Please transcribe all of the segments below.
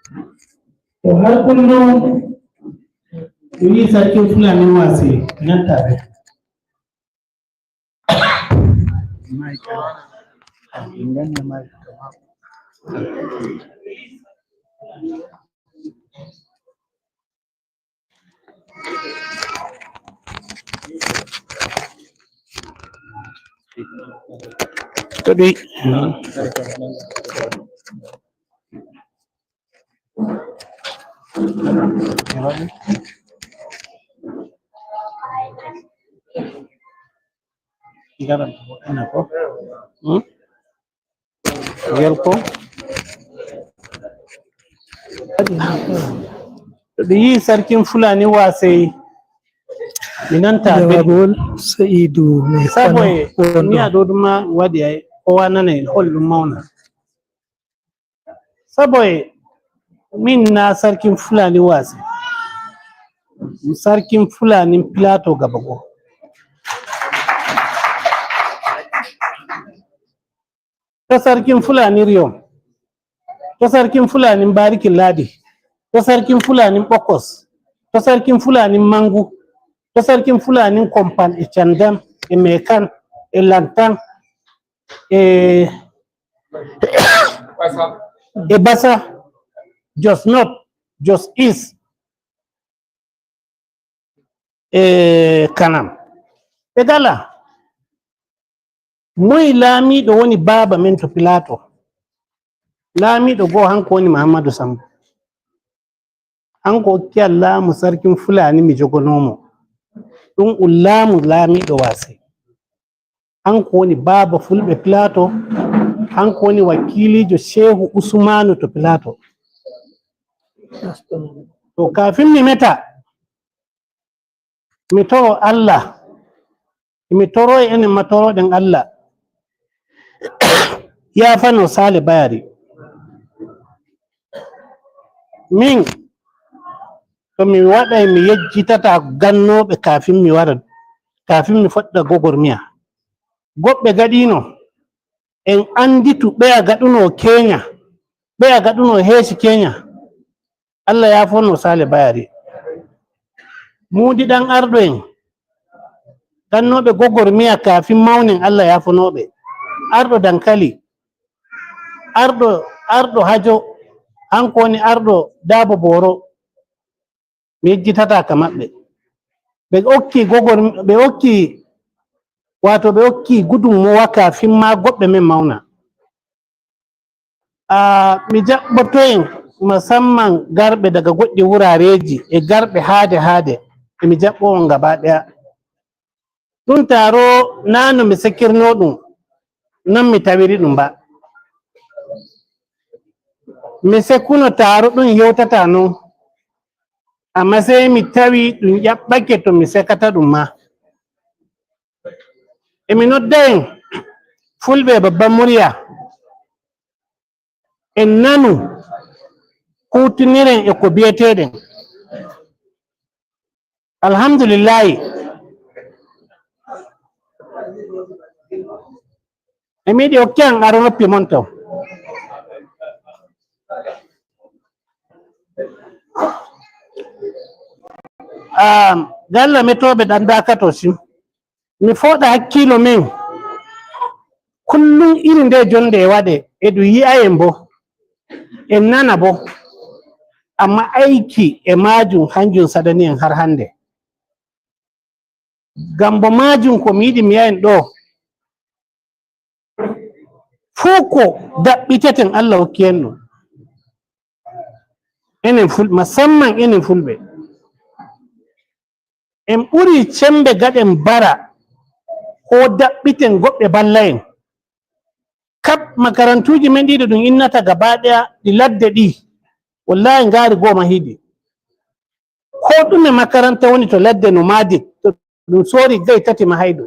To har kullum yi sarkin Fulani wasi nan tare. Today, yi sarkin Fulani wasai minan tabe Jawabol Saidu mai saboy kwana ni wando. adoduma wadi ay kowa nane hollum mauna saboy min na sarkin Fulani wasai sarkin Fulani Plato gabago ta sarkin Fulani Riyom ta sarkin Fulani Barikin Ladi ta sarkin Fulani Bokos ta sarkin Fulani Mangu ta sarkin Fulani Kompan e Chandam e Mekan e Lantan e Basa Jos North Jos East e Kanam e gala moy laamiɗo woni baba men to Pilato laamiɗo goo hanko woni Muhammadu Sambo hanko hokki am laamu sarkin Fulani mi jogonomo ɗum laamu laamiɗo wasai hanko woni baba fulɓe Pilato hanko woni wakilijo Shehu Usmanu to Pilato to kafin mi meta mi toro Allah mi toro enen matoroɗen Allah yafano Sale Bayari min to mi waɗay mi yejjitata gannoɓe kafin mi wara kafin mi foɗɗa gogormiya goɓɓe gaɗino en anditu ɓeya gaɗuno Kenya ɓeya gaɗuno heesi Kenya Allah yafono Sale Bayari Mudi ɗan arɗo en gannoɓe gogormiya kafin mawnen Allah yafonoɓe arɗo dankali arɗo hajo hanko woni arɗo Dabo Boro mi yejjitata ka maɓɓe ɓe hokki gudunmowa kafin ma goɓɓe men mawna mi jaɓɓoto en musamman garɓe daga goɗɗi wurareji e garɓe haade mi jaɓɓo on gaba ɗaya ɗum taro nano mi sakirno ɗum non mi tawiri ɗum ba mi sekuno taro ɗum yewtata non amma sai mi tawi ɗum ƴaɓɓake to mi sekata ɗum ma emi nodda en fulɓe babban murya en nanu kutiniren e ko biyeteɗen alhamdulillahi emi yiɗi hokki an aro noppi mon taw galla metoɓe ɗan dakato sim mi foɗa hakkilo men kullum iri nde jonde e waɗe e ɗum yi'ayen bo en nana bo amma aiki e majum hanjum saɗani en har hande gambo majum ko mi yiɗi mi yi'ayen ɗo fuu ko daɓɓiteten Allah hokki en ɗum enen fulɓe musamman enen fulɓe en ɓuri sembe gaɗen bara ko daɓɓiten goɓɓe balla en kap makarantuji men ɗiɗi ɗum innata gaba ɗaya ɗi ladde ɗi wallahi ngari goo mahiɗi ko ɗume makaranta woni to ladde no madi to ɗum sori gayi tati mahayɗo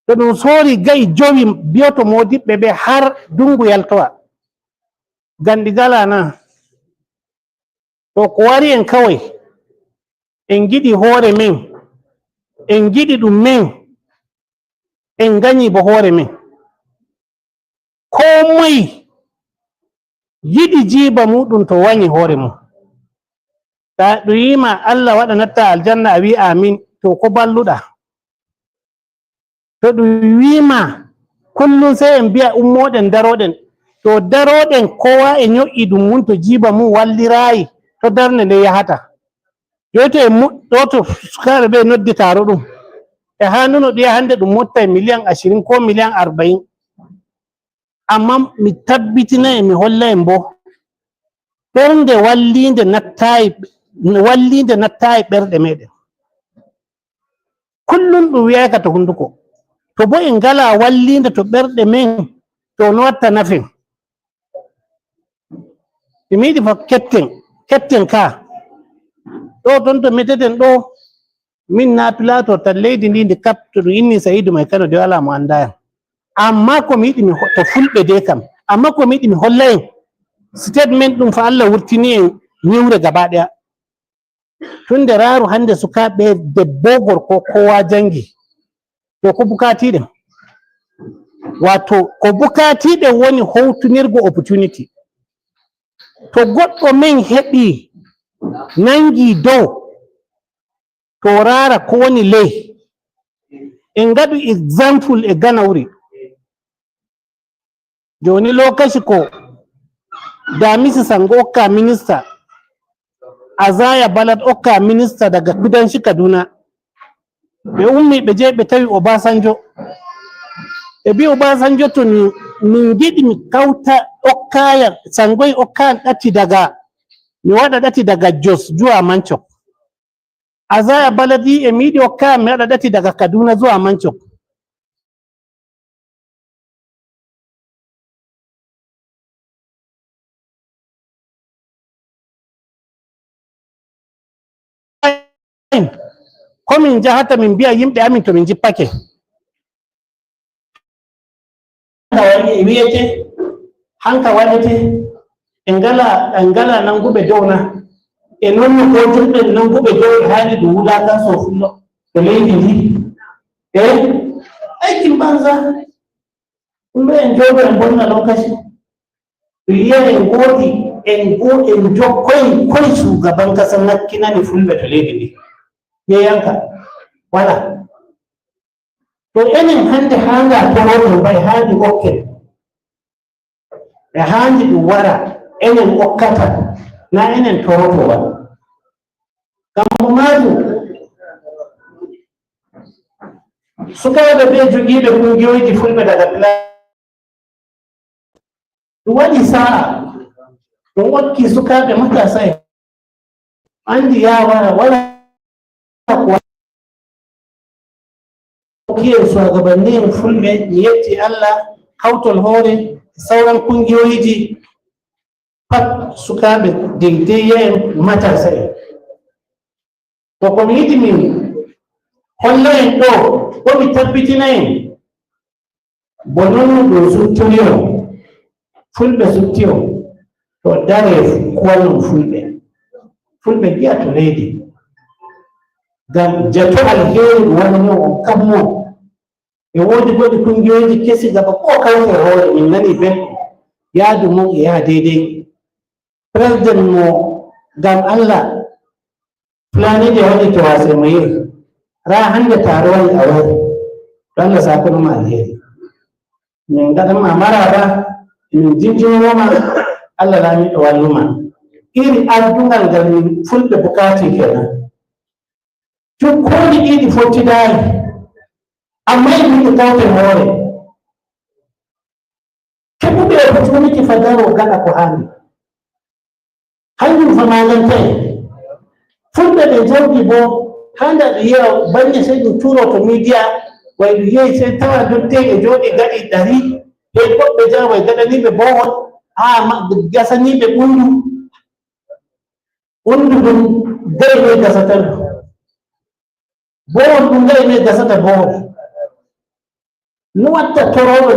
to ɗum sori gayi jowi biyoto modiɓɓe ɓe har dungu yaltowa gandi gala na to ko wari en kawai en giɗi hoore men en giɗi ɗum men en gañi bo hoore men ko moyi yiɗi jiiba muɗum to wañi hoore mum ta ɗum yima Allah waɗa natta aljanna a wi amin to ko balluɗa to ɗum wima kullum sai en mbiya ummoɗen daroɗen to daroɗen kowa e ño'i ɗum mum to jiiba mum wallirayi to darde nde yahata joto e ɗo to sukaɓe ɓe noddi taro ɗum e hannuno ɗiya hande ɗum motta million 20 ko million 40 amma mi tabbitina e mi holla en bo ɓernde wallinde nattayi ɓerɗe meɗen kullum ɗum wiyayka to hunduko to bo en ngala wallinde to ɓerɗe men to no watta nafen emi yiɗi fa ketten ka ɗo ton to meteten ɗo min na pilato tan leydi ndi ndi kap to ɗum inni Sa'idu Mai Kano de wala mo andayam amma komi yiɗi to fulɓe de kam amma komi yiɗi mi holla en statement ɗum fa Allah wurtini en ñiwre gaba ɗaya tunde raru hande sukaɓe debbo gorko kowa jangi to ko bukatiɗen wato ko bukatiɗen woni howtunirgo opportunity to goɗɗo men heɓi nangi dow to rara ko woni ley en gaɗu example e Ganawri joni lokaci ko Damisi Sango okka minista Azaya Balad okka minista daga kudanci Kaduna ɓe ummi ɓe je ɓe tawi Obasanjo ɓe bi Obasanjo to min giɗi mi kauta okkaya Sangoyi okkayan ɗati daga mi waɗa ɗati daga Jos zuwa Mancok Azaya Baladi e mi yiɗi okkaya mi waɗa ɗati daga Kaduna zuwa Mancok komin jahata min mbiya yimɓe amin to min jippake wiyete hanka waɗete e ngala nanguɓe downa e nonno ko jumɓe nanguɓe dow e haali ɗum wulaka so fullo to leydi ndi e aikin banza ɗumɗo en jogo en bonna lokaci to yiya en goɗi en jokkoyi koye shugaban kasa nakkinani fulɓe to leydi ndi yeyanka wala to enen hande hanga toroɗum bay haandi okken e haandi ɗum wara enen okkata na enen torotowa kammo majum sukaɓe ɓe jogiiɓe kungiyoyiji fulɓe daga pla ɗum waɗi sa'a ɗum okki sukaɓe matasa e andi yawara wala kiyen shugabanni en fulɓe mi yetti Allah kawtol hoore sauran kungiyoyiji pat sukaɓe deydeye en matasa en to komi yiɗi min holla en ɗo ko mi tabbitina en bo nonno ɗum suttori o fulɓe sutti o to dare kuwallum fulɓe giya to leydi ngam jato alheri wonani on kammo e woodi goɗi kungiyoyiji kesi gaba ko kawte hoore min nani belɗum yaadu mum e yaha deydey président mo ngam Allah planide waɗi to wase mo yehi ra hande taro waɗi a wari to Allah sakonoma alheri min gaɗanma maraba min jinjinoma Allah laamiɗo walluma iri ardungal ngal min fulɓe bukati kenan jukkoji ɗiɗi fottidari amma e miɗo kawten hoore keɓuɓe opportunity fadaro gaɗa ko hani hanjum famanantay fulɓe ɓe jawdi bo hande aɗa yiya bange sey ɗum turo to media way ɗum yehi sey tawa dotteɓe jooɗi gaɗi ɗari e goɓɓe ja way gaɗaniɓe bohol ha gasaniɓe ɓundu ɗum gayne gasatan bohol ɗum gayne gasata bohol no watta toroɗo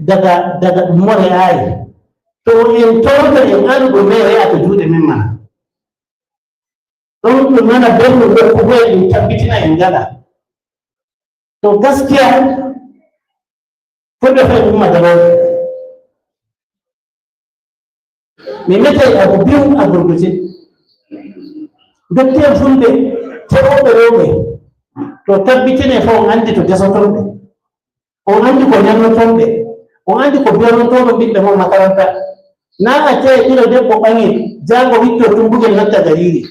daga ɗum more ayi to en toroda en aru ɗo mere yata juuɗe men mana ɗon ɗum nana belɗum ɗo ko boye ɗum tabbitina en ngaɗa to gaskiya fulɓe fay umma daroɓe mi metai abu biyu a gurguje dottien fulɓe tewoɓe rewɓe to tabbitine fo on andi to desotonɓe on andi ko ñannotonɓe on andi ko biyanotono ɓiɓɓe mo makaranta na a teye ɓiro debbo ɓangi jango witto tumbugel natta dalili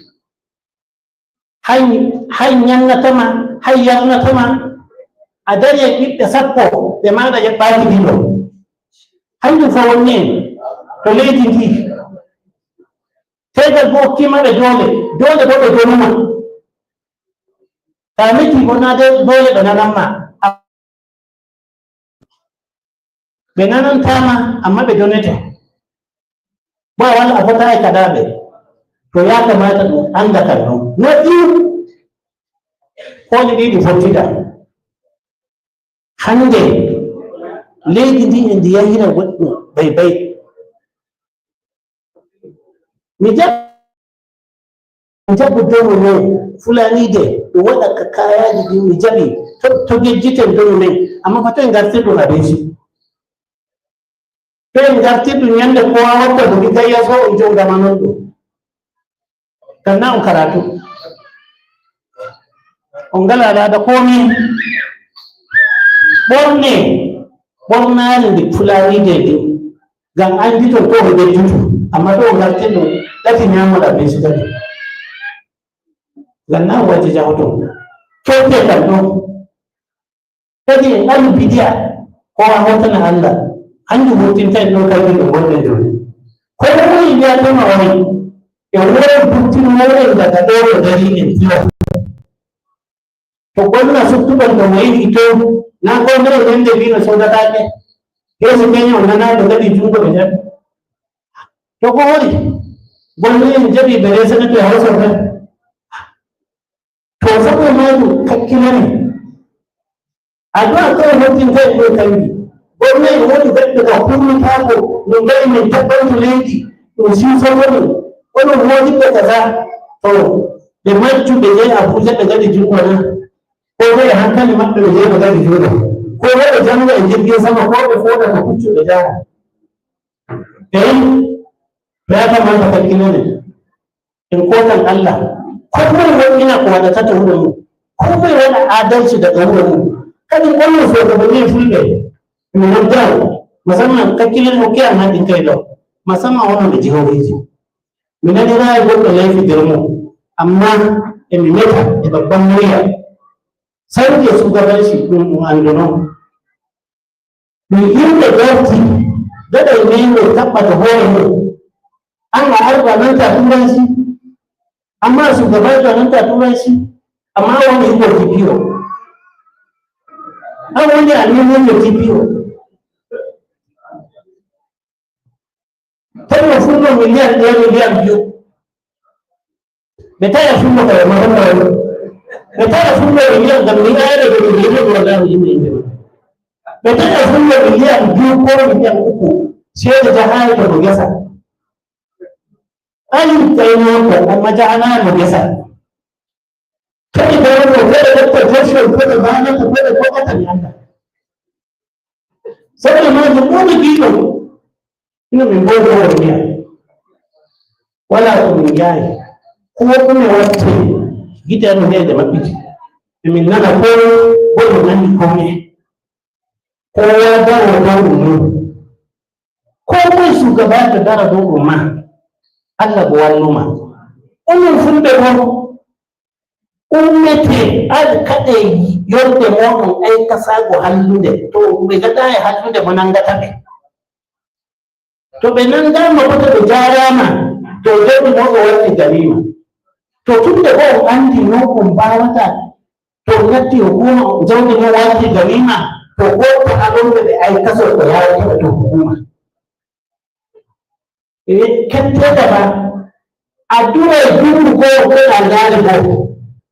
hay ñannatama hay yarnatama a dari e ɓiɓɓe sappo ɓe maɗa ƴeɓɓaki ɗiɗo hanjum fo wonni en to leydi ndi tegal bo hokkimaɓe dole bo ɓe donuma ta meti bo nade dole ɓe nananma ɓe nanantama amma ɓe donete bo a walla a fota e kaɗaɓe to ya kamata ɗum anda kan ɗum no ɗiu koli ɗiɗi fottida hande leydi ndi e ndi yahira goɗɗum baybay mi jaɓu domu men fulanide ɗo waɗa ka kayaji ɗi mi jaɓi to gejjiten domu men amma fa to en gartirɗum abinci to en gartirɗum ñande kowa watta ɗum gayya so on jongama non ɗum kam na on karatu on ngala laada komi ɓornani ndi fulanide ndi ngam andi ton ko ɓe ɓeddutu amma to on gartirɗum ɗati ñamoɗa abinci kadi ganna waje jahoto kewte kam ɗo kadi en ɗalu bidiya ko a hotana Allah hanjum wurtinta en ɗo kadi ɗo gonɗen joni kono woni mbiyatama woni e wore burtinoren daga ɗo ɗo dari en fiya to gonna suttuɗon ɗo wayi to na gomnere wende mbino sodatake yeso keña o nanaɗo kadi jungo ɓe jaɓi to ko woni gonne en jaɓi ɓe resanatu e hawsa tan to sabo majum kakkilani addu'a kawai hottinta en ɗo kanji gonne en woni gaɗɗo ka hurmitako no ngayi men tabbantu leydi ɗum sisowoni onon modiɓɓe kaza to ɓe majjuɓe je Abuja ɓe gaɗi jungo na ko ɓe e hankali maɓɓe ɓe je ɓe gaɗi juuɗe ko ɓe ɓe janga e jirgin sama ko ɓe foɗata puccuɓe jaha en to yakamata kakkilani en kotan Allah komai wani ko waɗata ta wuro mum komai waɗa adalci daga wuro mum kadi wannan shugabanni fulɓe mi noddan musamman kakkilin hokki am haɗin kai ɗo musamman wannan da jihohiji mi nanira e goɗɗo laifidir mu amma e mi meta e babban murya sauke shugabanci ɗum anduno mi yimɓe garti gaɗa meno tabbata hoore mum an a arba nan ta turanci amma shugaba da nan ta turanci amma wani iko TPO an wani a neman da TPO tana fulla miliyan 1 miliyan 2 bai taya fulla kai mahimmanci bai taya fulla miliyan da miliyan da miliyan da wala yi ne bai taya fulla miliyan 2 ko miliyan 3 sai da jahar da bugesa أي كلمة أما جعلنا مجلسا كيف يقول كذا دكتور جوشوا كذا بانا كذا كذا تبيعنا سبب ما جمعوا بيجوا إنه من بوده ورميا ولا تبيعي هو كم وقت جيت أنا هذا ما بيجي من نانا كل بوده ناني كمية هو دار دور كل شيء كبار دار دور ما Allah bo walluma onon fulɓe ɗon ummete al kaɗe yorde moɗon ay kasago hallude to ɓe gaɗa e hallude mo nangata ɓe to ɓe nangama bo to ɓe jarama to jawdi moɗo warti ganima to tunde bo on andi no on mbawata to natti hukuma jawdi mo warti ganima to goto alonɓe ɓe ay kasol ko yawata to hukuma ketteda ba addu'a dubu ko kana gane ko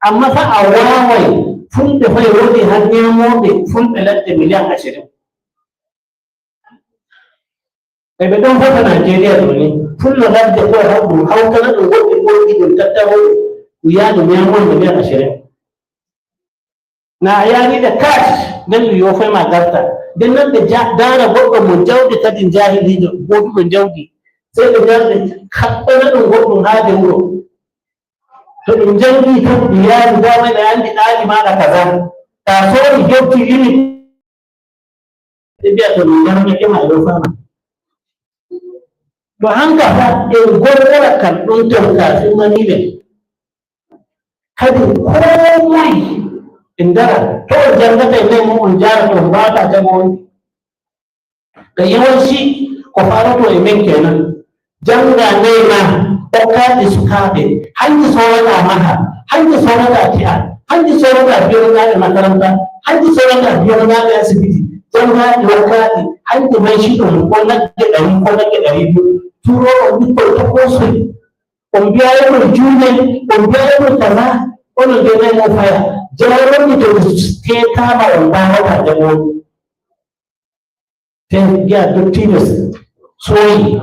amma fa a wawai fulɓe fay woni har ñamoɓe fulɓe ladde miliyan 20 e ɓe ɗon fota Nigeria ɗo ni fullo ladde ko haɗum hawtana ɗum woɗɗi ɓolɗi ɗum tattaro ɗum yaadu ñamon miliyan 20 na a yaariɗe cash nden ɗum yofoyma garta nden nan ɓe dara goɗɗo mo jawdi kadi jahilijo goduɓe jawdi sai da jami'in haɓɓa na ɗungon hajin wuro to in jangi ta biya da mai da yanki ɗali ma da kaza ta so ni gyauti yini da biya ta nuna na kima da fama to hanga fa in gwagwara kan ɗin kafin mani ne hadin komai indara to jangata ne mu on jara to ba ta jamo ga yawanci ko fara to men kenan janga ne ma okka su kabe hanji sorata maha hanji sorata tiya hanji sorata biyo na makaranta hanji sorata biyo na asibiti janga lokati hanji mai shi don ko na ke dari ko na ke dari turo on ko to ko su on biya ko june on biya ko kaza on de ne mo faya jawaro ni to te ka ba on ba wata da mo ten ya to tinos soyi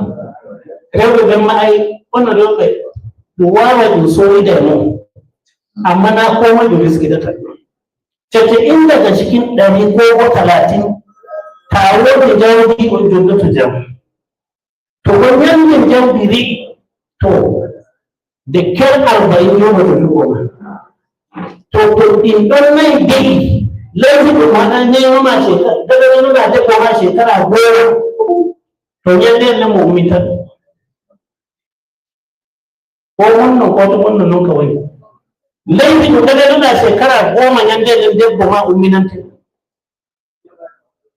rewe ben ma ai wannan rewe duwawa in soyi da mu amma na koma da riski da ta take in daga cikin 100 ko 30 taro da jawabi on jundatu jam to wannan yin jawbiri to da kyar 40 yau da duko to in don nai dai lafi da mana ne ma shekara daga nan da ta koma shekara 10 to yanda ne mu mitar ko wannan ko wannan non kawai laifi to daga nuna shekara 10 yan dai dabbo ma umminan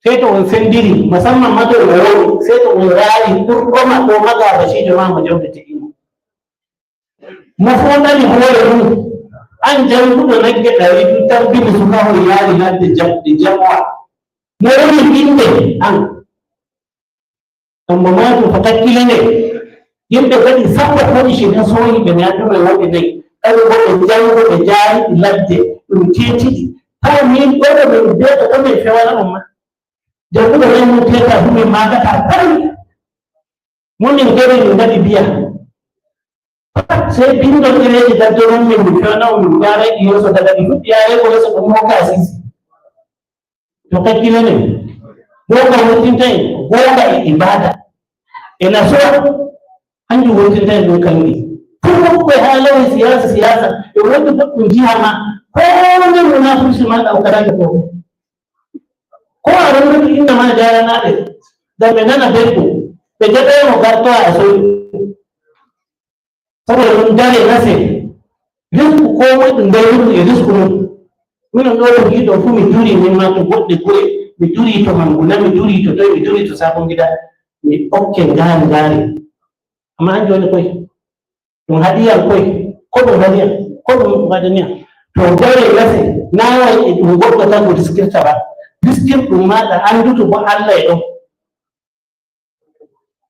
sai to on sendiri musamman mato woro sai to on rari kurkoma ko maga bashi da ma majau da tiki mu fonda ni hore an jan kudo nake dari tutar bin su ka ho yari na da jamwa mu wani inde an amma ma to fatakkile ne yadda kadi sabba ko shi dan soyi da ya dole wani ne kai ko da jawo da jari ladde dum titi ta mi ko da mai da ka mai shawara amma da kuma ne mun teta kuma ma ga ta kai mun ne gari ne da biya sai bin da ne da don min da na mun ga rai iyo so daga duk ya rai ko su kuma ka sisi to kai kila ne ko ka mutin tai ko ka ibada ina so an yi wurin da yin kalli kuma kai halin siyasa da wanda ta kungiya ma ko wani munafiki ma da ukara da ko a ran inda ma jara na da me nana beko da ga da mu garto a so saboda mun dare nase risku ko wani da yin risku mun no da gido ku mi duri min ma to godde ko mi duri to manguna mi duri to mi duri to sabon gida mi okke gari amma an joni koy ɗum haɗiyal koy ko ɗum hadiya ko ɗum waɗaniya to dare gase nawa e ɗum goɗɗo tan ko diskirta ba diskir ɗum maɗa anduto bo Allah e ɗon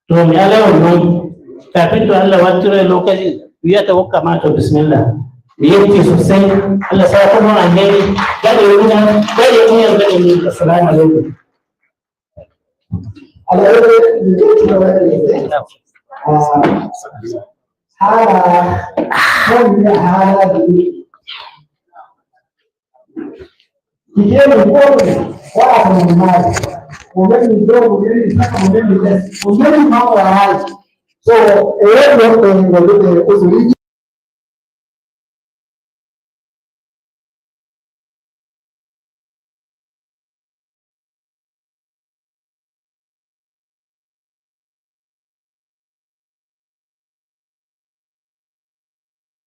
to mi ala on noon kafin to Allah wattira lokaci wiyata hokka ma to bismillah mi yetti sosai Allah sa ko non alheri gaɗe wuna gaɗe muñal gaɗe min assalamu aleykum So,